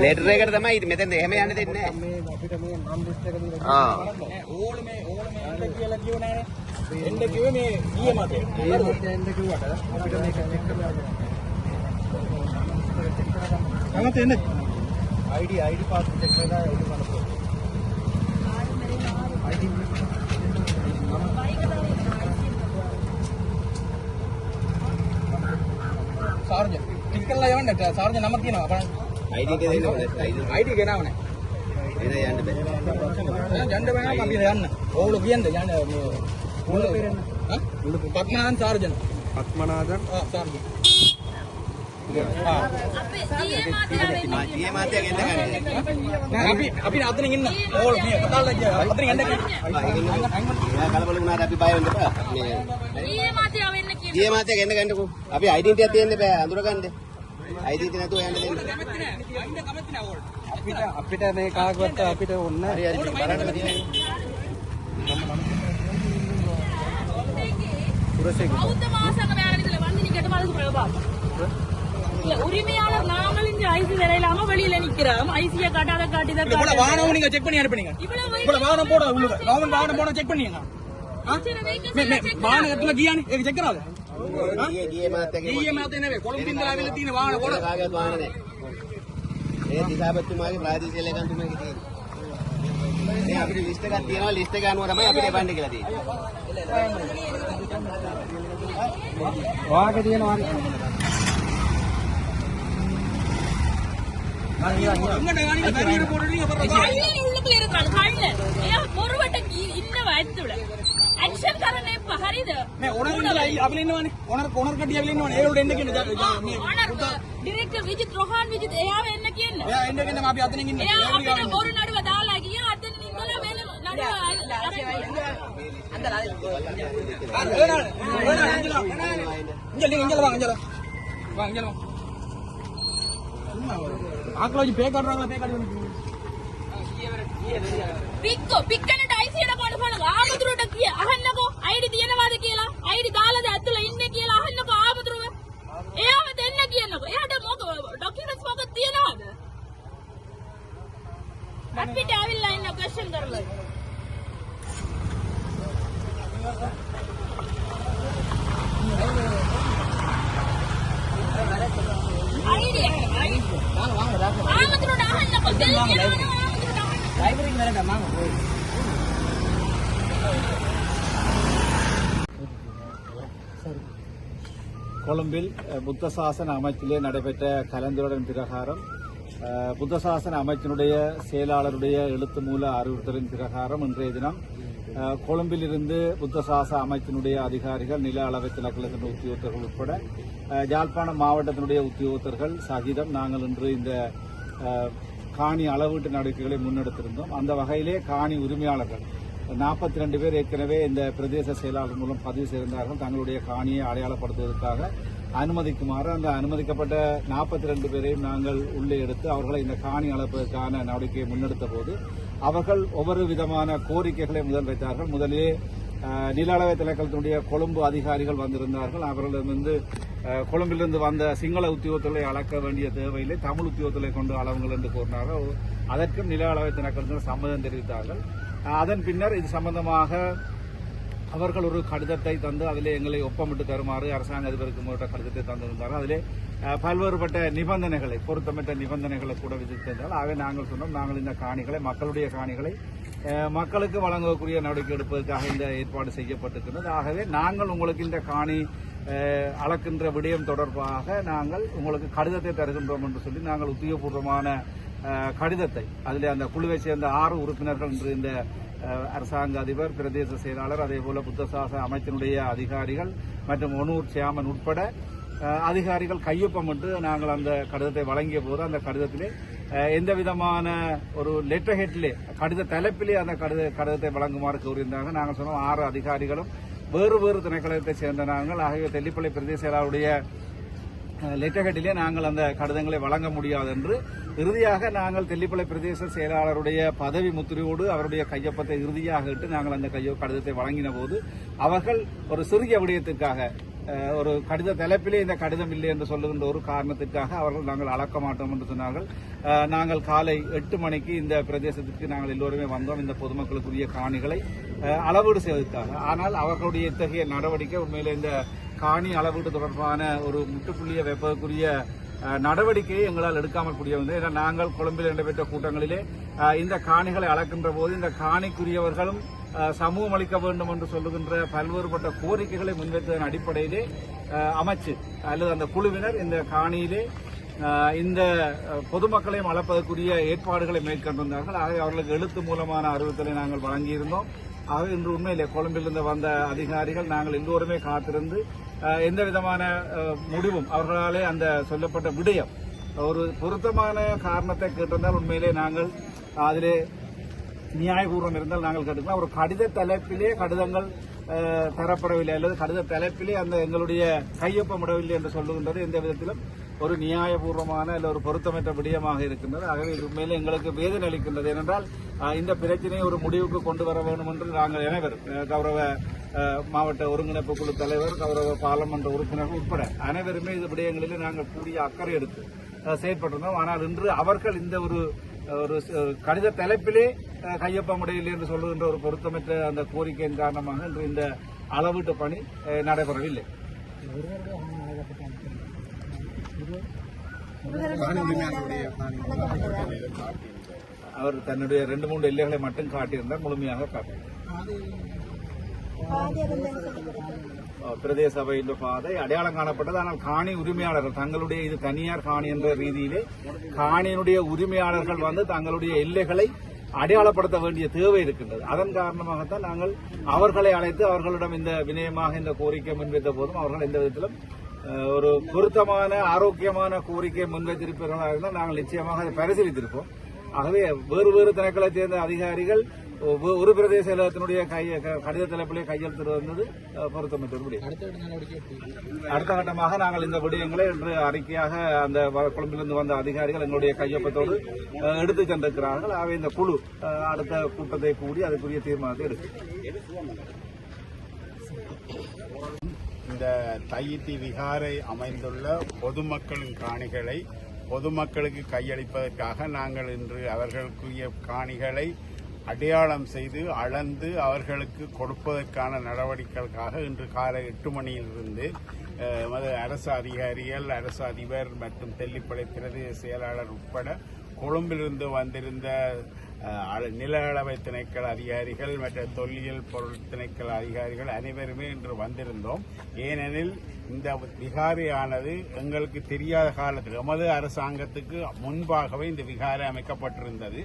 Letter එකට තමයි මෙතෙන්ද එහෙම යන්න දෙන්නේ නැහැ. අපිට මේ නම් ලිස්ට් එක දීලා ඕලමේ එන්න කියලා කිව්ව නෑනේ. එන්න කිව්වේ මේ ඊයේ මතේ. ඊයේ මතේ එන්න කිව්වට අපිට මේක චෙක් කරලා ගන්න. නැවත එන්න. ID පාස් චෙක් කරලා ID බලන්න. ID සාර්ජ ටික කරලා යවන්න සාර්ජ නම කියනවා බලන්න. ID එක දෙන්න ඕනේ. ID ගෙනාව නැහැ. එන යන්න බෑ. යන්න බෑ නම් අපි යන්න. ඕගොල්ලෝ කියන්නේ යන්න මේ මුල පෙරෙන්න. පත්මනාදන් සාර්ජන. පත්මනාදන් සාර්ජන. අපි මාත්‍යා ගෙන්න ගන්න. අපි අතනින් ඉන්න. ඕගොල්ලෝ මේ කතාවල අතනින් එන්න ගන්න. කලබල වුණාට අපි බය වෙන්න එපා. මේ මාත්‍යා වෙන්න කියන. මාත්‍යා ගෙන්න ගන්නකෝ. අපි ඩෙන්ටිටි එකක් තියෙන්න බෑ අඳුර ගන්න. ID නැතුව යන්න දෙන්න. අපිට මේ කාගවත් අපිට ඕන හරි හරි බලන්න තියෙන්නේ. பௌத்த மாசங்க நேரத்துல வந்து நீ கெட்ட மாதிரி பிரபா இல்ல உரிமையாளர் நாங்களும் இந்த ஐசி வேலையிலாம வெளியில நிக்கிறோம். ஐசிய காட்டாத காட்டிதான் இவ்வளவு வாகனம் நீங்க செக் பண்ணி அனுப்புனீங்க. இவ்வளவு வாகனம் போட உள்ள கவர்மெண்ட் வாகனம் போட செக் பண்ணீங்க. வாகனம் எத்தனை கியானி ඒක ಚೆಕ್ කරාද? ඊයේ මාතේ නෙවෙයි කොළඹින්දලා ආවිල්ලා තියෙන වාහන පොඩ කාගේවත් වාහන නැහැ. ඒ දිසාපතිතුමාගේ ප්‍රාදේශීය ලේකම්තුමාගේ තියෙන්නේ. මේ අපිට ලිස්ට් එකක් තියෙනවා ලිස්ට් එක අනුව තමයි අපිට එවන්න කියලා තියෙන්නේ. වාගේ තියෙනවා एक्शन करने हरिद मैं ओनर अभी इन्नवाने ओनर कट्टी अभी इन्नवाने ए रोड एंड के ओनर डायरेक्टर विजित रोहन विजित एयाव එන්න කියන්නේ එයා එන්න කියන්නේ අපි අතනින් ඉන්නේ එයා අපිට බොරු නඩුව දාලා ගියා අතනින් ඉඳලා වෙන නඩුව अंजल अंजल अंजल आकलोजी पे काटறாங்க पे काटी පික්කෝ පික්කනට අයිසියට බලපන් ආමතුරුට කිය අහන්නකෝ අයිඩි තියනවාද කියලා අයිඩි දාලාද ඇතුළේ ඉන්නේ කියලා අහන්නකෝ ආමතුරුව එයාව දෙන්න කියන්නකෝ එයාට මොකද ડોකියුමන්ට්ස් මොකද තියනවද අපිට ආවිල්ලා ඉන්න ක්වෙස්චන් කරලා අයිඩි ආමතුරුට අහන්නකෝ දෙන්න කියනවා लाइब्रेरी में रहता मांगो கொழும்பில் புத்த சாசன அமைச்சிலே நடைபெற்ற கலந்துரையாடலின் பிரகாரம் புத்த சாசன அமைச்சினுடைய செயலாளருடைய எழுத்து மூல அறிவுறுத்தலின் பிரகாரம் இன்றைய தினம் கொழும்பில் இருந்து புத்த சாசன அமைச்சினுடைய அதிகாரிகள் நில அளவை திணைக்களத்தின் உத்தியோகத்தர்கள் உட்பட யாழ்ப்பாணம் மாவட்டத்தினுடைய உத்தியோகத்தர்கள் சகிதம் நாங்கள் இன்று இந்த காணி அளவீட்டு நடவடிக்கைகளை முன்னெடுத்திருந்தோம். அந்த வகையிலே காணி உரிமையாளர்கள் 42 பேர் ஏற்கனவே இந்த பிரதேச செயலாளர் மூலம் பதிவு செய்திருந்தார்கள். தங்களுடைய காணியை அடையாளப்படுத்துவதற்காக அனுமதிக்குமாறு அந்த அனுமதிக்கப்பட்ட 42 பேரையும் நாங்கள் உள்ளே எடுத்து அவர்களை இந்த காணி அளப்பதற்கான நடவடிக்கையை முன்னெடுத்த போது அவர்கள் ஒவ்வொரு விதமான கோரிக்கைகளை முதல் வைத்தார்கள். முதலிலே நில அளவை திணைக்களத்தினுடைய கொழும்பு அதிகாரிகள் வந்திருந்தார்கள். அவர்களிடமிருந்து கொழும்பிலிருந்து வந்த சிங்கள உத்தியோகத்தலை அளக்க வேண்டிய தேவையில்லை, தமிழ் உத்தியோகத்தலை கொண்டு அளவுங்கள் என்று கூறினார்கள். அதற்கும் நில அளவை திணைக்களத்தினர் சம்மதம் தெரிவித்தார்கள். அதன் பின்னர் இது சம்பந்தமாக அவர்கள் ஒரு கடிதத்தை தந்து அதிலே எங்களை ஒப்பமிட்டு தருமாறு அரசாங்க அதிபருக்கு முறையிட்ட கடிதத்தை தந்திருந்தார்கள். அதிலே பல்வேறுபட்ட நிபந்தனைகளை பொருத்தமற்ற நிபந்தனைகளை கூட விதித்திருந்தால் ஆகவே நாங்கள் சொன்னோம், நாங்கள் இந்த காணிகளை மக்களுடைய காணிகளை மக்களுக்கு வழங்கக்கூடிய நடவடிக்கை எடுப்பதற்காக இந்த ஏற்பாடு செய்யப்பட்டிருக்கிறது. ஆகவே நாங்கள் உங்களுக்கு இந்த காணி அளக்கின்ற விடயம் தொடர்பாக நாங்கள் உங்களுக்கு கடிதத்தை தருகின்றோம் என்று சொல்லி நாங்கள் உத்தியோகபூர்வமான கடிதத்தை அதில் அந்த குழுவை சேர்ந்த 6 உறுப்பினர்கள் இன்று இந்த அரசாங்க அதிபர், பிரதேச செயலாளர், அதேபோல புத்தசாசன அமைச்சினுடைய அதிகாரிகள் மற்றும் ஒனூர் சேர்மன் உட்பட அதிகாரிகள் கையொப்பமிட்டு நாங்கள் அந்த கடிதத்தை வழங்கிய போது அந்த கடிதத்திலே எந்த விதமான ஒரு லெட்டர் ஹெட்லே கடித தலைப்பிலே அந்த கடிதத்தை வழங்குமாறு கூறியிருந்தாங்க. நாங்கள் சொன்னோம் 6 அதிகாரிகளும் வேறு வேறு திணைக்களத்தை சேர்ந்த நாங்கள். ஆகிய தெல்லிப்பள்ளி பிரதேச செயலாளருடைய லெட்டர்ஹெட்டிலே நாங்கள் அந்த கடிதங்களை வழங்க முடியாது என்று இறுதியாக நாங்கள் தெல்லிப்பளை பிரதேச செயலாளருடைய பதவி முத்திரையோடு அவருடைய கையொப்பத்தை இறுதியாக இட்டு நாங்கள் அந்த கடிதத்தை வழங்கின போது அவர்கள் ஒரு சிறிய விடயத்திற்காக ஒரு கடித தலைப்பிலே இந்த கடிதம் இல்லை என்று சொல்லுகின்ற ஒரு காரணத்திற்காக அவர்கள் நாங்கள் அளக்க மாட்டோம் என்று சொன்னார்கள். நாங்கள் காலை 8 மணிக்கு இந்த பிரதேசத்திற்கு நாங்கள் எல்லோருமே வந்தோம் இந்த பொதுமக்களுக்குரிய காணிகளை அளவீடு செய்வதற்காக. ஆனால் அவர்களுடைய இத்தகைய நடவடிக்கை உண்மையிலே இந்த காணி அளவீடு தொடர்பான ஒரு முற்றுப்புள்ளியை வைப்பதற்குரிய நடவடிக்கையை எங்களால் எடுக்காமல் கூடியது. ஏன்னா நாங்கள் கொழும்பில் நடைபெற்ற கூட்டங்களிலே இந்த காணிகளை அளக்கின்ற போது இந்த காணிக்குரியவர்களும் சமூகம் அளிக்க வேண்டும் என்று சொல்லுகின்ற பல்வேறுபட்ட கோரிக்கைகளை முன்வைத்ததன் அடிப்படையிலே அமைச்சு அல்லது அந்த குழுவினர் இந்த காணியிலே இந்த பொதுமக்களையும் அளப்பதற்குரிய ஏற்பாடுகளை மேற்கொண்டிருந்தார்கள். ஆகவே அவர்களுக்கு எழுத்து மூலமான அறிவுறுத்தலை நாங்கள் வழங்கியிருந்தோம். ஆகவே இன்று உண்மையிலே கொழும்பிலிருந்து வந்த அதிகாரிகள் நாங்கள் எல்லோருமே காத்திருந்து எந்த விதமான முடிவும் அவர்களாலே அந்த சொல்லப்பட்ட விடயம் ஒரு பொருத்தமான காரணத்தை கேட்டிருந்தால் உண்மையிலே நாங்கள் அதிலே நியாயபூர்வம் இருந்தால் நாங்கள் கேட்டுக்கலாம். ஒரு கடித தலைப்பிலே கடிதங்கள் தரப்படவில்லை அல்லது கடித தலைப்பிலே அந்த எங்களுடைய கையொப்பமிடவில்லை என்று சொல்லுகின்றது எந்த விதத்திலும் ஒரு நியாயபூர்வமான அல்ல ஒரு பொருத்தமற்ற விடயமாக இருக்கின்றது. ஆகவே இது உண்மையிலே எங்களுக்கு வேதனை அளிக்கின்றது. ஏனென்றால் இந்த பிரச்சனையை ஒரு முடிவுக்கு கொண்டு வர வேண்டும் என்று நாங்கள் அனைவரும் கௌரவ மாவட்ட ஒருங்கிணைப்பு குழு தலைவர், கௌரவ பாராளுமன்ற உறுப்பினர்கள் உட்பட அனைவருமே இந்த விடயங்களிலே நாங்கள் கூடிய அக்கறை எடுத்து செயற்பட்டிருந்தோம். ஆனால் இன்று அவர்கள் இந்த ஒரு கடித தலைப்பிலே கையொப்பமிடையில்லை என்று சொல்லுகின்ற ஒரு பொருத்தமற்ற அந்த கோரிக்கையின் காரணமாக இன்று இந்த அளவீட்டு பணி நடைபெறவில்லை. அவர் தன்னுடைய 2-3 எல்லைகளை மட்டும் காட்டியிருந்தார், முழுமையாக காட்டினார். பிரதேச சபையின் பாதை அடையாளம் காணப்பட்டது. ஆனால் காணி உரிமையாளர்கள் தங்களுடைய இது தனியார் காணி என்ற ரீதியிலே காணியினுடைய உரிமையாளர்கள் வந்து தங்களுடைய எல்லைகளை அடையாளப்படுத்த வேண்டிய தேவை இருக்கின்றது. அதன் காரணமாகத்தான் நாங்கள் அவர்களை அழைத்து அவர்களிடம் இந்த வினயமாக இந்த கோரிக்கை முன்வைத்த போதும் அவர்கள் எந்த விதத்திலும் ஒரு பொருத்தமான ஆரோக்கியமான கோரிக்கை முன்வைத்திருப்பவர்களாக இருந்தால் நாங்கள் நிச்சயமாக அதை பரிசீலித்திருப்போம். ஆகவே வேறு வேறு திணைக்களை சேர்ந்த அதிகாரிகள் ஒரு பிரதேச செயலகத்தினுடைய கடித தலைப்பிலே கையெழுத்து வந்தது பொருத்தமற்ற. அடுத்த கட்டமாக நாங்கள் இந்த விடயங்களை இன்று அறிக்கையாக அந்த கொழும்பிலிருந்து வந்த அதிகாரிகள் எங்களுடைய கையொப்பத்தோடு எடுத்துச் சென்றிருக்கிறார்கள். ஆகவே இந்த குழு அடுத்த கூட்டத்தை கூடி அதற்குரிய தீர்மானத்தை எடுக்கும். இந்த தையிட்டி விகாரை அமைந்துள்ள பொதுமக்களின் காணிகளை பொதுமக்களுக்கு கையளிப்பதற்காக நாங்கள் இன்று அவர்களுக்குரிய காணிகளை அடையாளம் செய்து அளந்து அவர்களுக்கு கொடுப்பதற்கான நடவடிக்கைகளுக்காக இன்று காலை 8 மணியிலிருந்து அரசு அதிகாரிகள், அரசு அதிபர் மற்றும் தெல்லிப்பளை பிரதேச செயலாளர் உட்பட கொழும்பிலிருந்து வந்திருந்த நில அளவை திணைக்கள அதிகாரிகள் மற்றும் தொல்லியல் பொருள் திணைக்கள அதிகாரிகள் அனைவருமே இன்று வந்திருந்தோம். ஏனெனில் இந்த விகாரையானது எங்களுக்கு தெரியாத காலத்தில் எமது அரசாங்கத்துக்கு முன்பாகவே இந்த விகாரை அமைக்கப்பட்டிருந்தது.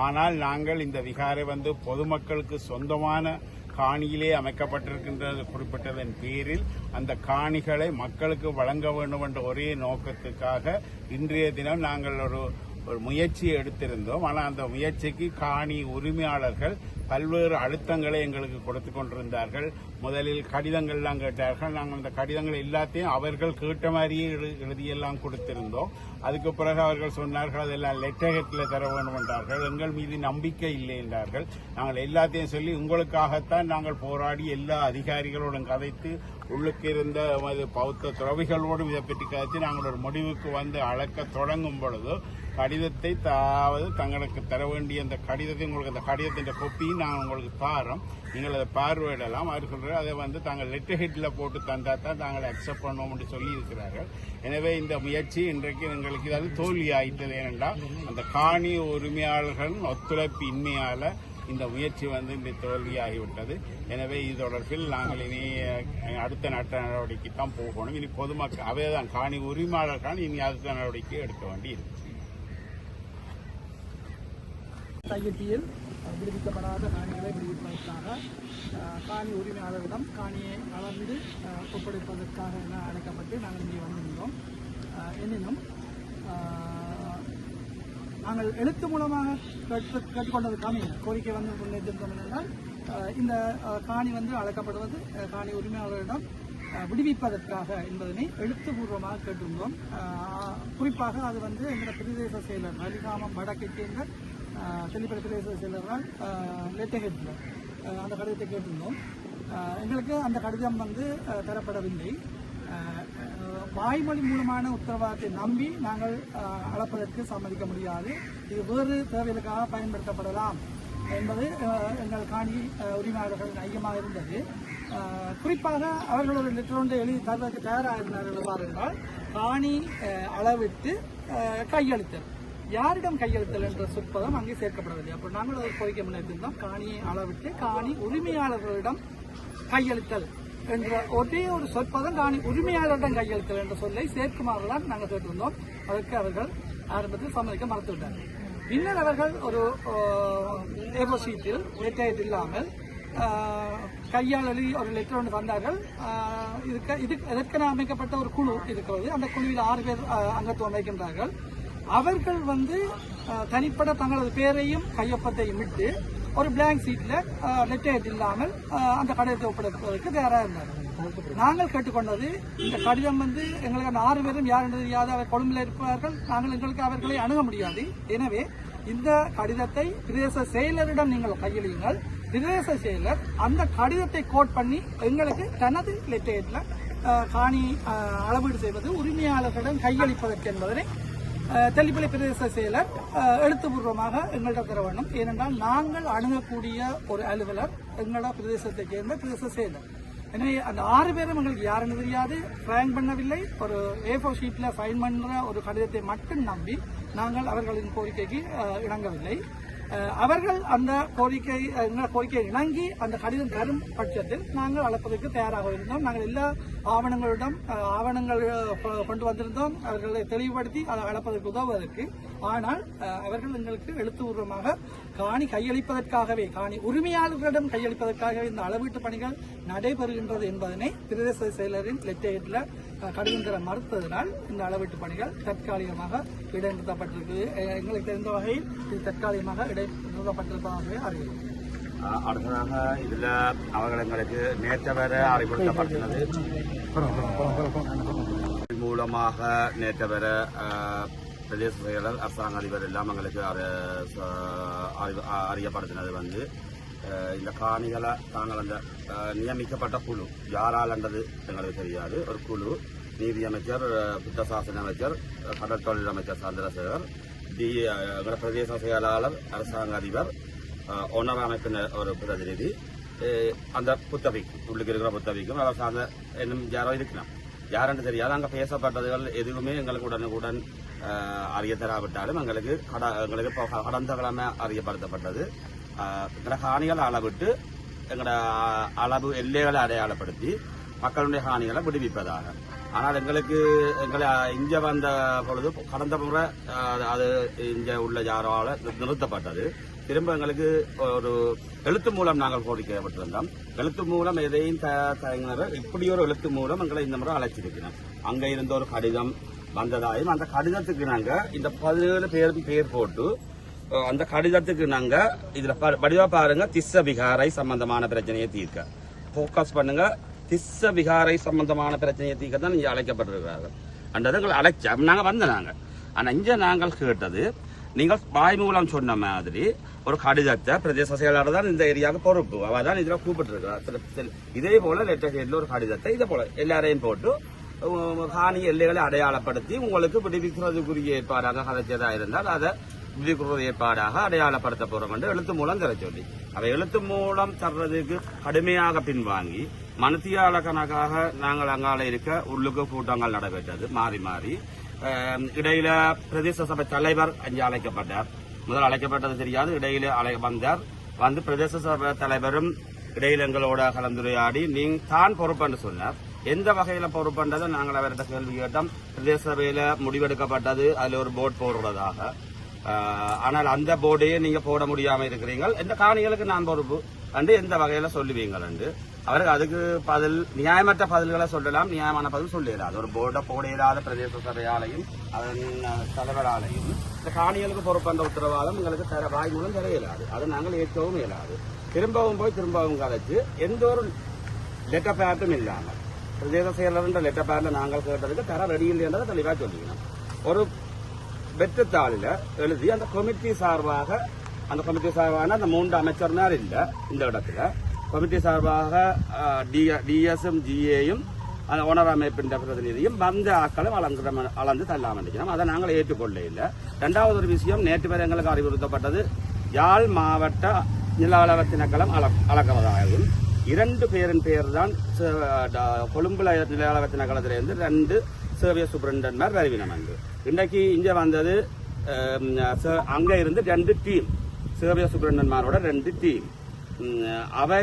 ஆனால் நாங்கள் இந்த விகாரை பொதுமக்களுக்கு சொந்தமான காணியிலே அமைக்கப்பட்டிருக்கின்றது குறிப்பிட்டதன் பேரில் அந்த காணிகளை மக்களுக்கு வழங்க வேண்டும் என்ற ஒரே நோக்கத்துக்காக இன்றைய தினம் நாங்கள் ஒரு முயற்சியை எடுத்திருந்தோம். ஆனால் அந்த முயற்சிக்கு காணி உரிமையாளர்கள் பல்வேறு அழுத்தங்களை எங்களுக்கு கொடுத்து கொண்டிருந்தார்கள். முதலில் கடிதங்கள்லாம் கேட்டார்கள். நாங்கள் அந்த கடிதங்கள் எல்லாத்தையும் அவர்கள் கேட்ட மாதிரியே எழுதியெல்லாம் கொடுத்திருந்தோம். அதுக்கு பிறகு அவர்கள் சொன்னார்கள் அதெல்லாம் லெட்டர்ஹெட்டில் தர வேண்டும் என்றார்கள். எங்கள் மீது நம்பிக்கை இல்லை என்றார்கள். நாங்கள் எல்லாத்தையும் சொல்லி உங்களுக்காகத்தான் நாங்கள் போராடி எல்லா அதிகாரிகளோடும் கதைத்து உள்ளுக்கு இருந்த பௌத்த துறவிகளோடும் இதை பற்றி கதைத்து நாங்கள் ஒரு முடிவுக்கு வந்து அளக்க தொடங்கும் பொழுது கடிதத்தை தங்களுக்கு தர வேண்டிய அந்த கடிதத்தை உங்களுக்கு அந்த கடிதத்தின் கொப்பியும் நாங்கள் உங்களுக்கு தாரோம், நீங்கள் அதை பார்வையிடலாம். அவர்கள் அதை தாங்கள் லெட்டர் ஹெட்டில் போட்டு தந்தா தான் நாங்கள் அக்செப்ட் பண்ணுவோம் என்று சொல்லி இருக்கிறார்கள். எனவே இந்த முயற்சி இன்றைக்கு எங்களுக்கு இதாவது தோல்வி ஆயிட்டது. ஏனென்றால் அந்த காணி உரிமையாளர்களின் ஒத்துழைப்பு இன்மையால இந்த முயற்சி இந்த தோல்வியாகிவிட்டது. எனவே இது தொடர்பில் நாங்கள் இனி அடுத்த நடவடிக்கை தான் போகணும். இனி பொதுமக்கள் அவைதான் காணி உரிமையாளர்கள் இனி அடுத்த நடவடிக்கை எடுக்க வேண்டி இருக்கு. தையிட்டியில் விடுவிக்கப்படாத காணிகளை விடுவிப்பதற்காக காணி உரிமையாளரிடம் காணியை அளந்து ஒப்படைப்பதற்காக என அழைக்கப்பட்டு நாங்கள் இங்கே வந்திருந்தோம். எனினும் நாங்கள் எழுத்து மூலமாக கேட்டுக்கொண்டதற்கான கோரிக்கை முன்னெடுத்திருந்தோம் என்றால் இந்த காணி அழைக்கப்படுவது காணி உரிமையாளரிடம் விடுவிப்பதற்காக என்பதனை எழுத்துப்பூர்வமாக கேட்டிருந்தோம். குறிப்பாக அது வந்து எங்களோட பிரதேச செயலர் வலிகாமம் வடக்கைச் சேர்ந்த தெல்லிப்படை பிரதேச செயலரால் லெட்டர்ஹெட்டில் அந்த கடிதத்தை கேட்டிருந்தோம். எங்களுக்கு அந்த கடிதம் வந்து தரப்படவில்லை. வாய்மொழி மூலமான உத்தரவாதத்தை நம்பி நாங்கள் அளப்பதற்கு சம்மதிக்க முடியாது. இது வேறு தேவைகளுக்காக பயன்படுத்தப்படலாம் என்பது எங்கள் காணி உரிமையாளர்களின் ஐயமாக இருந்தது. குறிப்பாக அவர்கள் ஒரு லெட்டர் ஒன்றை எழுதி தருவதற்கு தயாராக இருந்தார்கள் என்றால் காணி அளவிட்டு கையளித்தல், யாரிடம் கையளித்தல் என்ற சொற்பதம் அங்கே சேர்க்கப்படவில்லை. அப்போ நாங்கள் ஒரு கோரிக்கை முன்னெடுத்திருந்தோம், காணியை அளவிட்டு காணி உரிமையாளர்களிடம் கையளித்தல் என்ற ஒரே ஒரு சொற்பதம் காணி உரிமையாளரிடம் கையளித்தல் என்ற சொல்லை சேர்க்குமாறுதான் நாங்கள் கேட்டிருந்தோம். அதற்கு அவர்கள் ஆரம்பத்தில் சம்மதிக்க மறுத்துவிட்டார்கள். பின்னர் அவர்கள் ஒரு ஏபோ ஷீட்டில் லெட்டர் இல்லாமல் கையால் எழுதி ஒரு லெட்டர் ஒன்று தந்தார்கள். இதற்கென அமைக்கப்பட்ட ஒரு குழு இருக்கிறது. அந்த குழுவில் 6 பேர் அங்கத்துவம் வைக்கின்றார்கள். அவர்கள் வந்து தனிப்பட தங்களது பேரையும் கையொப்பத்தையும் விட்டு ஒரு பிளாங்க் சீட்ல லெட்டர் இல்லாமல் அந்த கடிதத்தை ஒப்படைப்பதற்கு தயாராக இருந்தார்கள். நாங்கள் கேட்டுக்கொண்டது, இந்த கடிதம் வந்து எங்களுக்கு அந்த 6 பேரும் யார் என்று தெரியாது, அவர் கொழும்பில் இருப்பார்கள், நாங்கள் எங்களுக்கு அவர்களை அணுக முடியாது. எனவே இந்த கடிதத்தை பிரதேச செயலரிடம் நீங்கள் கையெழுங்கள். பிரதேச செயலர் அந்த கடிதத்தை கோட் பண்ணி எங்களுக்கு தனது லெட்டர்ல காணி அளவீடு செய்வது உரிமையாளர்களிடம் கையளிப்பதற்கு என்பதனை தெல்லிப்பளை பிரதேச செயலர் எழுத்துப்பூர்வமாக எங்கள்கிட்ட தர வேண்டும். ஏனென்றால் நாங்கள் அணுகக்கூடிய ஒரு அலுவலர் எங்களோட பிரதேசத்தை சேர்ந்த பிரதேச செயலர். எனவே அந்த 6 பேரும் எங்களுக்கு யாருன்னு தெரியாது, ஃபைன் பண்ணவில்லை. ஒரு A4 ஷீட்ல ஃபைன் பண்ற ஒரு கடிதத்தை மட்டும் நம்பி நாங்கள் அவர்களின் கோரிக்கைக்கு இணங்கவில்லை. அவர்கள் அந்த கோரிக்கை இணங்கி அந்த கடிதம் தரும் பட்சத்தில் நாங்கள் அளப்பதற்கு தயாராக இருந்தோம். நாங்கள் எல்லா ஆவணங்கள் கொண்டு வந்திருந்தோம், அவர்களை தெளிவுபடுத்தி அதை அளப்பதற்கு உதவுவதற்கு. ஆனால் அவர்கள் எங்களுக்கு எழுத்துப்பூர்வமாக காணி கையளிப்பதற்காகவே, காணி உரிமையாளர்களிடம் கையளிப்பதற்காகவே இந்த அளவீட்டு பணிகள் நடைபெறுகின்றது என்பதனை பிரதேச செயலரின் லெட்டர்ல கடிதம் தர மறுத்ததனால் இந்த அளவீட்டு பணிகள் தற்காலிகமாக இடைநிறுத்தப்பட்டிருக்கு. எங்களுக்கு தெரிந்த வகையில் இது தற்காலிகமாக இடைநிறுத்தப்பட்டிருப்பதாகவே அறிவிக்கும். அடுத்ததாக இதுல அவர்கள் எங்களுக்கு நேற்று வரை அறிவுறுத்தப்பட்டுள்ளது மூலமாக நேற்று வரை பிரதேச செயலர் அரசாங்க அதிபர் எல்லாம் எங்களுக்கு அறியப்படுத்தினது வந்து இந்த காணிகளை தாங்கள் அந்த நியமிக்கப்பட்ட குழு யாரால் என்றது எங்களுக்கு தெரியாது. ஒரு குழு நீதி அமைச்சர், புத்தசாசன அமைச்சர், கடற்தொழில் அமைச்சர் சந்திரசேகர், பிரதேச செயலாளர், அரசாங்க அதிபர், ஒன்னர் அமைப்பின் ஒரு பிரதிநிதி, அந்த புத்தகைக்கு உள்ளுக்கு இருக்கிற புத்தகைக்கும் அவர் சார்ந்த இன்னும் யாரோ இருக்கலாம், யாரென்று தெரியாது. அங்கே பேசப்பட்டதுகள் எதுவுமே எங்களுக்கு உடனுக்குடன் அறிய தராவிட்டாலும் எங்களுக்கு கடந்த கிழமை அறியப்படுத்தப்பட்டது. எங்களோட காணிகளை அளவிட்டு எங்களோட அளவு எல்லைகளை அடையாளப்படுத்தி மக்களுடைய காணிகளை விடுவிப்பதாக. ஆனால் எங்களை இங்க வந்த பொழுது கடந்த முறை அது இங்க உள்ள யாரால நிறுத்தப்பட்டது. திரும்ப எங்களுக்கு ஒரு எழுத்து மூலம் நாங்கள் கோரிக்கைப்பட்டிருந்தோம். எழுத்து மூலம் எதையும் இப்படி ஒரு எழுத்து மூலம் எங்களை இந்த முறை அழைச்சிருக்கிறோம். அங்க இருந்த ஒரு கடிதம் வந்ததாயும் அந்த கடிதத்துக்கு நாங்க இந்த 17 பேருக்கு பேர் போட்டு அந்த கடிதத்துக்கு நாங்க இதுல வடிவா பாருங்க, திஸ்ஸ விகாரை சம்பந்தமான பிரச்சனையை தீர்க்க போக்கஸ் பண்ணுங்க. திஸ்ஸ விகாரை சம்பந்தமான பிரச்சனையை தீர்க்க தான் நீங்க அழைக்கப்பட்டிருக்கிறார்கள். அன்றது எங்களை அழைச்சோம், நாங்க வந்தாங்க. ஆனா இங்க நாங்கள் கேட்டது, நீங்கள் வாய் மூலம் சொன்ன மாதிரி ஒரு கடிதத்தை பிரதேச செயலாளர் தான் இந்த ஏரியாவுக்கு பொறுப்பு, அவ தான் இதுல கூப்பிட்டு இருக்கிறார். இதே போல லெட்டர் ஹெட்ல ஒரு கடிதத்தை இதே போல எல்லாரையும் போட்டு காணி எல்லைகளை அடையாளப்படுத்தி உங்களுக்கு விடுவிக்கிறதுக்குரிய ஏற்பாடாக கதைச்சதா இருந்தால் அதை விடுவிக்கிறது ஏற்பாடாக அடையாளப்படுத்த போறோம் என்று எழுத்து மூலம் தர சொல்லி, அவை எழுத்து மூலம் தர்றதுக்கு கடுமையாக பின்வாங்கி மனத்தியால கணக்காக நாங்கள் அங்கால இருக்க உள்ளுக்கு கூட்டங்கள் நடைபெற்றது மாறி மாறி. இடையில பிரதேச சபை தலைவர் அங்கே அழைக்கப்பட்டார். முதல் அழைக்கப்பட்டது தெரியாது, இடையில வந்தார். வந்து பிரதேச சபை தலைவரும் இடையில எங்களோட கலந்துரையாடி நீங்க தான் பொறுப்புன்னு சொன்னார். எந்த வகையில பொறுப்புன்றதை நாங்கள் அவர்கிட்ட கேள்வி கேட்டோம். பிரதேச சபையில முடிவெடுக்கப்பட்டது அதுல ஒரு போர்டு போடுறதாக. ஆனால் அந்த போர்டையே நீங்க போட முடியாம இருக்கிறீங்க, எந்த காணிகளுக்கு நான் பொறுப்பு என்று எந்த வகையில சொல்லுவீங்கள் என்று அவருக்கு அதுக்கு பதில் நியாயமற்ற பதில்களை சொல்லலாம், நியாயமான பதில் சொல்லிடாது. ஒரு போர்டை போட இயலாத பிரதேச சபையாலையும் அதன் தலைவராலையும் இந்த காணிகளுக்கு பொறுப்பன்ற உத்தரவாதம் எங்களுக்கு வாய் மூலம் தர இயலாது. அதை நாங்கள் ஏற்கவும் இயலாது. திரும்பவும் போய் திரும்பவும் கதைச்சு எந்த ஒரு லெட்டர் பேட்டும் இல்லாமல் பிரதேச செயலர் லெட்டர் பேர்ல நாங்கள் கேட்டதுக்கு தர ரெடி இல்லைன்றதை தெளிவாக சொல்லிக்கணும். ஒரு வெற்றுத்தாளில் எழுதி அந்த கமிட்டி சார்பாக அந்த 3 அமைச்சர்மார் இல்ல இந்த இடத்துல கமிட்டி சார்பாக டிஎஸும் ஜிஏயும் ஓனர் அமைப்பின் பிரதிநிதியும் வந்த ஆக்களும் அளந்து தள்ளாம இருக்கணும். அதை நாங்கள் ஏற்றுக்கொள்ள இல்லை. இரண்டாவது ஒரு விஷயம், நேற்று வரை எங்களுக்கு அறிவுறுத்தப்பட்டது யாழ் மாவட்ட நில அளவு திணைக்களம் அளக்கிறதாகவும் 2 பேரின் பெயர் தான் கொழும்புல நில அளவு திணைக்களத்திலிருந்து 2 சேவிய சூப்பரண்டன்மார் வருவினம் என்று. இன்றைக்கு இங்க வந்தது அங்க இருந்து 2 டீம் சேவிய சூப்பரண்டன்மாரோட 2 டீம். அவை